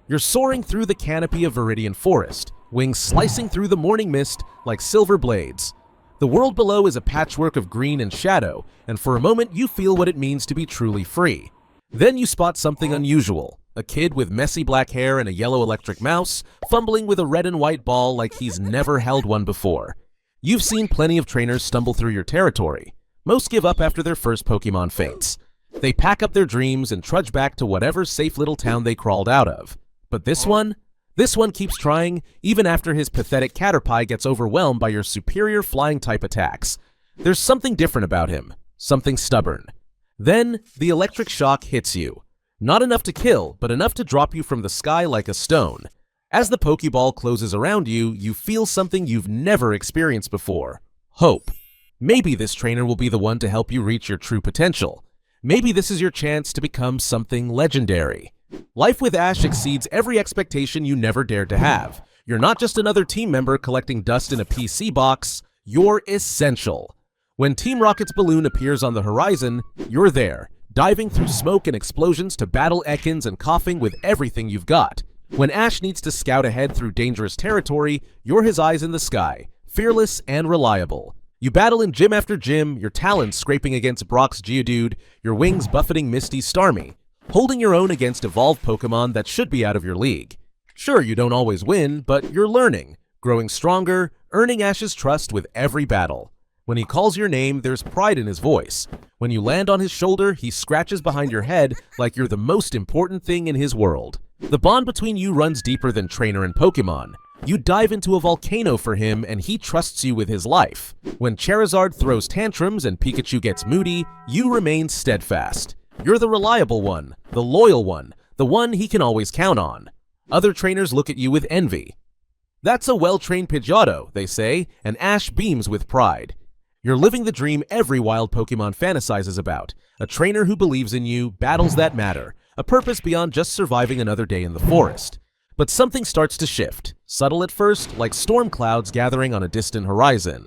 You're soaring through the canopy of Viridian Forest, wings slicing through the morning mist like silver blades. The world below is a patchwork of green and shadow, and for a moment you feel what it means to be truly free. Then you spot something unusual. A kid with messy black hair and a yellow electric mouse, fumbling with a red and white ball like he's never held one before. You've seen plenty of trainers stumble through your territory. Most give up after their first Pokémon faints. They pack up their dreams and trudge back to whatever safe little town they crawled out of. But this one keeps trying, even after his pathetic Caterpie gets overwhelmed by your superior flying-type attacks. There's something different about him, something stubborn. Then, the electric shock hits you. Not enough to kill, but enough to drop you from the sky like a stone. As the Pokeball closes around you, you feel something you've never experienced before. Hope. Maybe this trainer will be the one to help you reach your true potential. Maybe this is your chance to become something legendary. Life with Ash exceeds every expectation you never dared to have. You're not just another team member collecting dust in a PC box, you're essential. When Team Rocket's balloon appears on the horizon, you're there, diving through smoke and explosions to battle Ekans and coughing with everything you've got. When Ash needs to scout ahead through dangerous territory, you're his eyes in the sky, fearless and reliable. You battle in gym after gym, your talons scraping against Brock's Geodude, your wings buffeting Misty's Starmie, holding your own against evolved Pokemon that should be out of your league. Sure, you don't always win, but you're learning, growing stronger, earning Ash's trust with every battle. When he calls your name, there's pride in his voice. When you land on his shoulder, he scratches behind your head like you're the most important thing in his world. The bond between you runs deeper than trainer and Pokemon. You dive into a volcano for him and he trusts you with his life. When Charizard throws tantrums and Pikachu gets moody, you remain steadfast. You're the reliable one, the loyal one, the one he can always count on. Other trainers look at you with envy. That's a well-trained Pidgeotto, they say, and Ash beams with pride. You're living the dream every wild Pokemon fantasizes about. A trainer who believes in you, battles that matter, a purpose beyond just surviving another day in the forest. But something starts to shift, subtle at first, like storm clouds gathering on a distant horizon.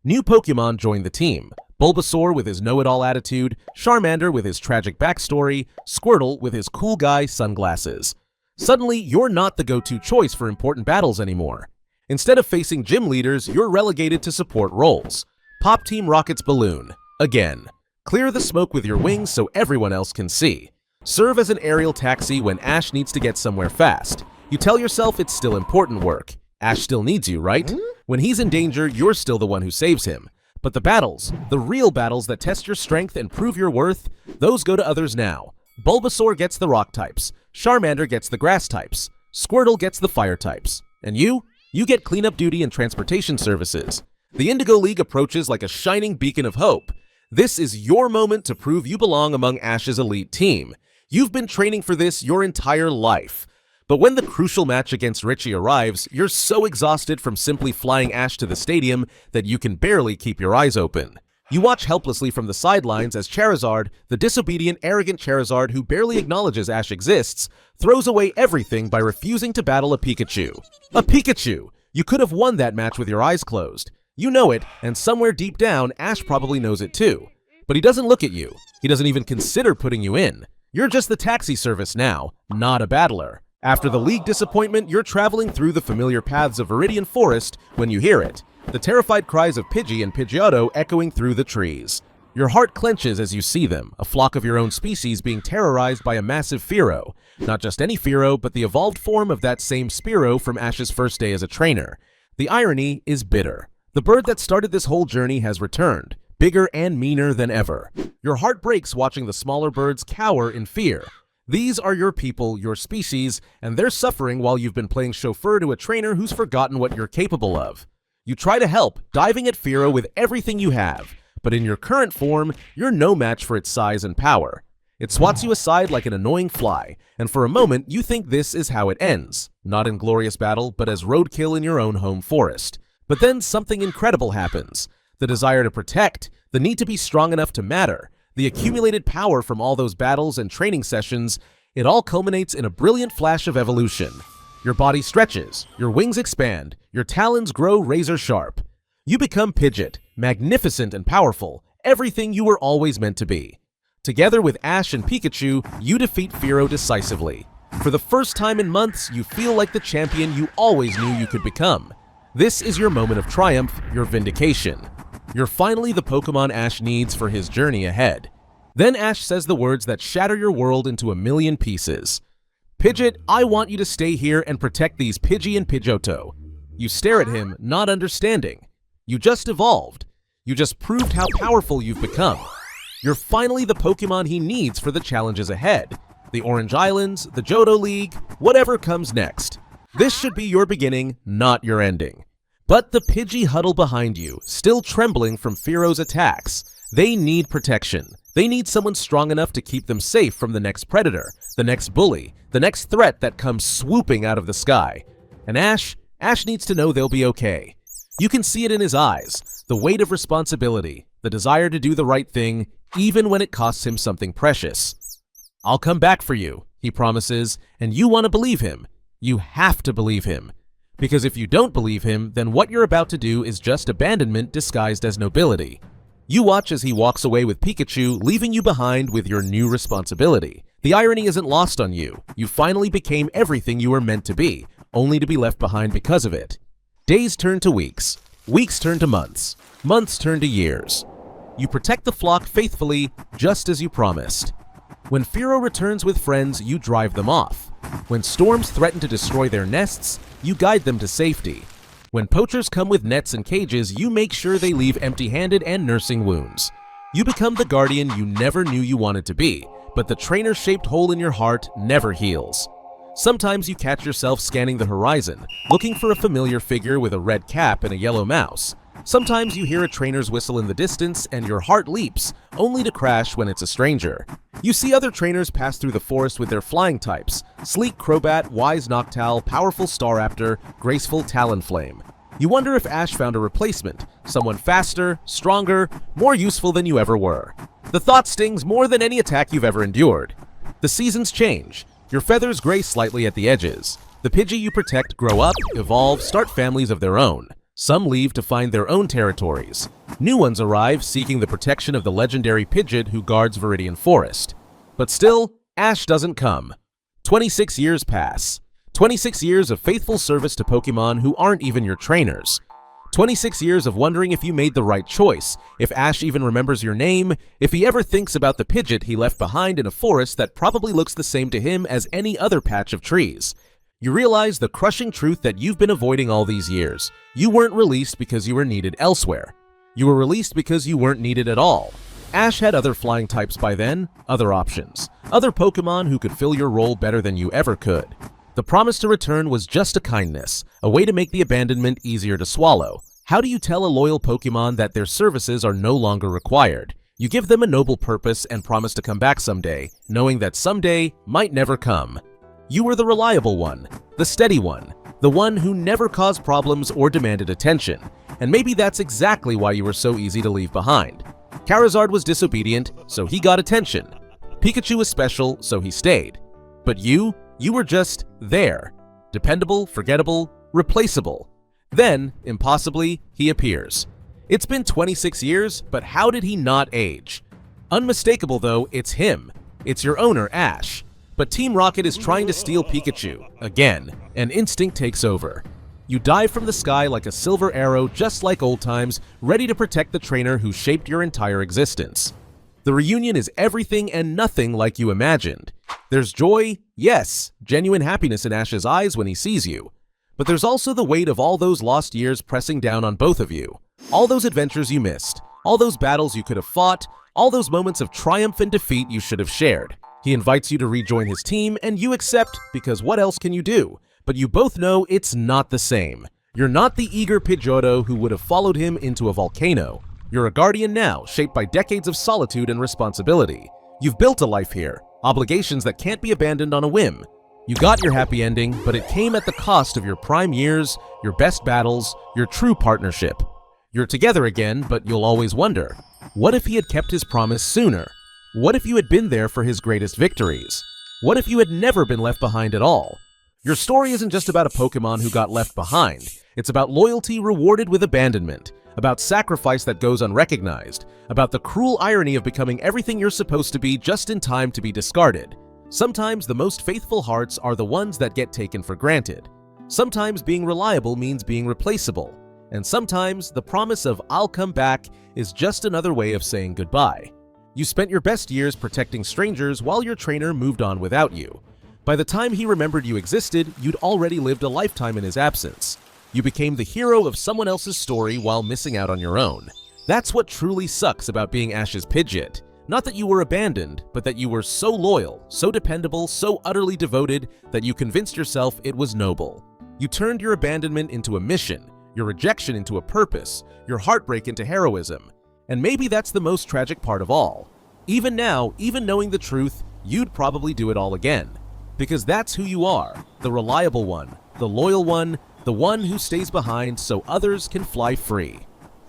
New Pokemon join the team. Bulbasaur with his know-it-all attitude, Charmander with his tragic backstory, Squirtle with his cool guy sunglasses. Suddenly, you're not the go-to choice for important battles anymore. Instead of facing gym leaders, you're relegated to support roles. Pop Team Rocket's balloon. Again. Clear the smoke with your wings so everyone else can see. Serve as an aerial taxi when Ash needs to get somewhere fast. You tell yourself it's still important work. Ash still needs you, right? When he's in danger, you're still the one who saves him. But the battles, the real battles that test your strength and prove your worth, those go to others now. Bulbasaur gets the rock types, Charmander gets the grass types, Squirtle gets the fire types. And you get cleanup duty and transportation services. The Indigo League approaches like a shining beacon of hope. This is your moment to prove you belong among Ash's elite team. You've been training for this your entire life. But when the crucial match against Richie arrives, you're so exhausted from simply flying Ash to the stadium that you can barely keep your eyes open. You watch helplessly from the sidelines as Charizard, the disobedient, arrogant Charizard who barely acknowledges Ash exists, throws away everything by refusing to battle a Pikachu. A Pikachu! You could have won that match with your eyes closed. You know it, and somewhere deep down, Ash probably knows it too. But he doesn't look at you. He doesn't even consider putting you in. You're just the taxi service now, not a battler. After the league disappointment, you're traveling through the familiar paths of Viridian Forest when you hear it. The terrified cries of Pidgey and Pidgeotto echoing through the trees. Your heart clenches as you see them, a flock of your own species being terrorized by a massive Fearow. Not just any Fearow, but the evolved form of that same Spearow from Ash's first day as a trainer. The irony is bitter. The bird that started this whole journey has returned, bigger and meaner than ever. Your heart breaks watching the smaller birds cower in fear. These are your people, your species, and they're suffering while you've been playing chauffeur to a trainer who's forgotten what you're capable of. You try to help, diving at Fearow with everything you have, but in your current form, you're no match for its size and power. It swats you aside like an annoying fly, and for a moment you think this is how it ends. Not in glorious battle, but as roadkill in your own home forest. But then something incredible happens. The desire to protect, the need to be strong enough to matter, the accumulated power from all those battles and training sessions, it all culminates in a brilliant flash of evolution. Your body stretches, your wings expand, your talons grow razor sharp. You become Pidgeot, magnificent and powerful, everything you were always meant to be. Together with Ash and Pikachu, you defeat Fearow decisively. For the first time in months, you feel like the champion you always knew you could become. This is your moment of triumph, your vindication. You're finally the Pokemon Ash needs for his journey ahead. Then Ash says the words that shatter your world into a million pieces. "Pidgeot, I want you to stay here and protect these Pidgey and Pidgeotto." You stare at him, not understanding. You just evolved. You just proved how powerful you've become. You're finally the Pokemon he needs for the challenges ahead. The Orange Islands, the Johto League, whatever comes next. This should be your beginning, not your ending. But the Pidgey huddle behind you, still trembling from Fearo's attacks. They need protection. They need someone strong enough to keep them safe from the next predator, the next bully, the next threat that comes swooping out of the sky. And Ash needs to know they'll be okay. You can see it in his eyes, the weight of responsibility, the desire to do the right thing, even when it costs him something precious. "I'll come back for you," he promises, and you want to believe him. You have to believe him. Because if you don't believe him, then what you're about to do is just abandonment disguised as nobility. You watch as he walks away with Pikachu, leaving you behind with your new responsibility. The irony isn't lost on you. You finally became everything you were meant to be, only to be left behind because of it. Days turn to weeks. Weeks turn to months. Months turn to years. You protect the flock faithfully, just as you promised. When Fearow returns with friends, you drive them off. When storms threaten to destroy their nests, you guide them to safety. When poachers come with nets and cages, you make sure they leave empty-handed and nursing wounds. You become the guardian you never knew you wanted to be, but the trainer-shaped hole in your heart never heals. Sometimes you catch yourself scanning the horizon, looking for a familiar figure with a red cap and a yellow mouse. Sometimes you hear a trainer's whistle in the distance and your heart leaps, only to crash when it's a stranger. You see other trainers pass through the forest with their flying types: sleek Crobat, wise Noctowl, powerful Staraptor, graceful Talonflame. You wonder if Ash found a replacement, someone faster, stronger, more useful than you ever were. The thought stings more than any attack you've ever endured. The seasons change. Your feathers gray slightly at the edges. The Pidgey you protect grow up, evolve, start families of their own. Some leave to find their own territories. New ones arrive seeking the protection of the legendary Pidgeot who guards Viridian Forest. But still, Ash doesn't come. 26 years pass. 26 years of faithful service to Pokemon who aren't even your trainers. 26 years of wondering if you made the right choice, if Ash even remembers your name, if he ever thinks about the Pidgeot he left behind in a forest that probably looks the same to him as any other patch of trees. You realize the crushing truth that you've been avoiding all these years. You weren't released because you were needed elsewhere. You were released because you weren't needed at all. Ash had other flying types by then, other options, other Pokemon who could fill your role better than you ever could. The promise to return was just a kindness, a way to make the abandonment easier to swallow. How do you tell a loyal Pokemon that their services are no longer required? You give them a noble purpose and promise to come back someday, knowing that someday might never come. You were the reliable one, the steady one, the one who never caused problems or demanded attention, and maybe that's exactly why you were so easy to leave behind. Charizard was disobedient, so he got attention. Pikachu was special, so he stayed. But you were just there. Dependable, forgettable, replaceable. Then, impossibly, he appears. It's been 26 years, but how did he not age? Unmistakable though, it's him. It's your owner, Ash. But Team Rocket is trying to steal Pikachu, again, and instinct takes over. You dive from the sky like a silver arrow just like old times, ready to protect the trainer who shaped your entire existence. The reunion is everything and nothing like you imagined. There's joy, yes, genuine happiness in Ash's eyes when he sees you. But there's also the weight of all those lost years pressing down on both of you. All those adventures you missed, all those battles you could have fought, all those moments of triumph and defeat you should have shared. He invites you to rejoin his team, and you accept because what else can you do? But you both know it's not the same. You're not the eager Pidgeotto who would have followed him into a volcano. You're a guardian now, shaped by decades of solitude and responsibility. You've built a life here, obligations that can't be abandoned on a whim. You got your happy ending, but it came at the cost of your prime years, your best battles, your true partnership. You're together again, but you'll always wonder, what if he had kept his promise sooner? What if you had been there for his greatest victories? What if you had never been left behind at all? Your story isn't just about a Pokemon who got left behind. It's about loyalty rewarded with abandonment, about sacrifice that goes unrecognized, about the cruel irony of becoming everything you're supposed to be just in time to be discarded. Sometimes the most faithful hearts are the ones that get taken for granted. Sometimes being reliable means being replaceable. And sometimes the promise of "I'll come back" is just another way of saying goodbye. You spent your best years protecting strangers while your trainer moved on without you. By the time he remembered you existed, you'd already lived a lifetime in his absence. You became the hero of someone else's story while missing out on your own. That's what truly sucks about being Ash's Pidgeot. Not that you were abandoned, but that you were so loyal, so dependable, so utterly devoted that you convinced yourself it was noble. You turned your abandonment into a mission, your rejection into a purpose, your heartbreak into heroism. And maybe that's the most tragic part of all. Even now, even knowing the truth, you'd probably do it all again. Because that's who you are, the reliable one, the loyal one, the one who stays behind so others can fly free.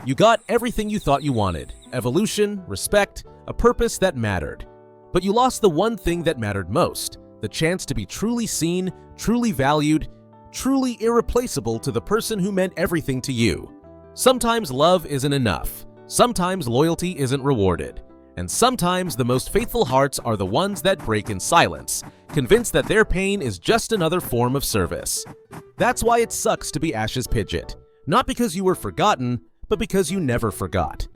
You got everything you thought you wanted: evolution, respect, a purpose that mattered. But you lost the one thing that mattered most: the chance to be truly seen, truly valued, truly irreplaceable to the person who meant everything to you. Sometimes love isn't enough. Sometimes loyalty isn't rewarded. And sometimes the most faithful hearts are the ones that break in silence, convinced that their pain is just another form of service. That's why it sucks to be Ash's Pidgeot. Not because you were forgotten, but because you never forgot.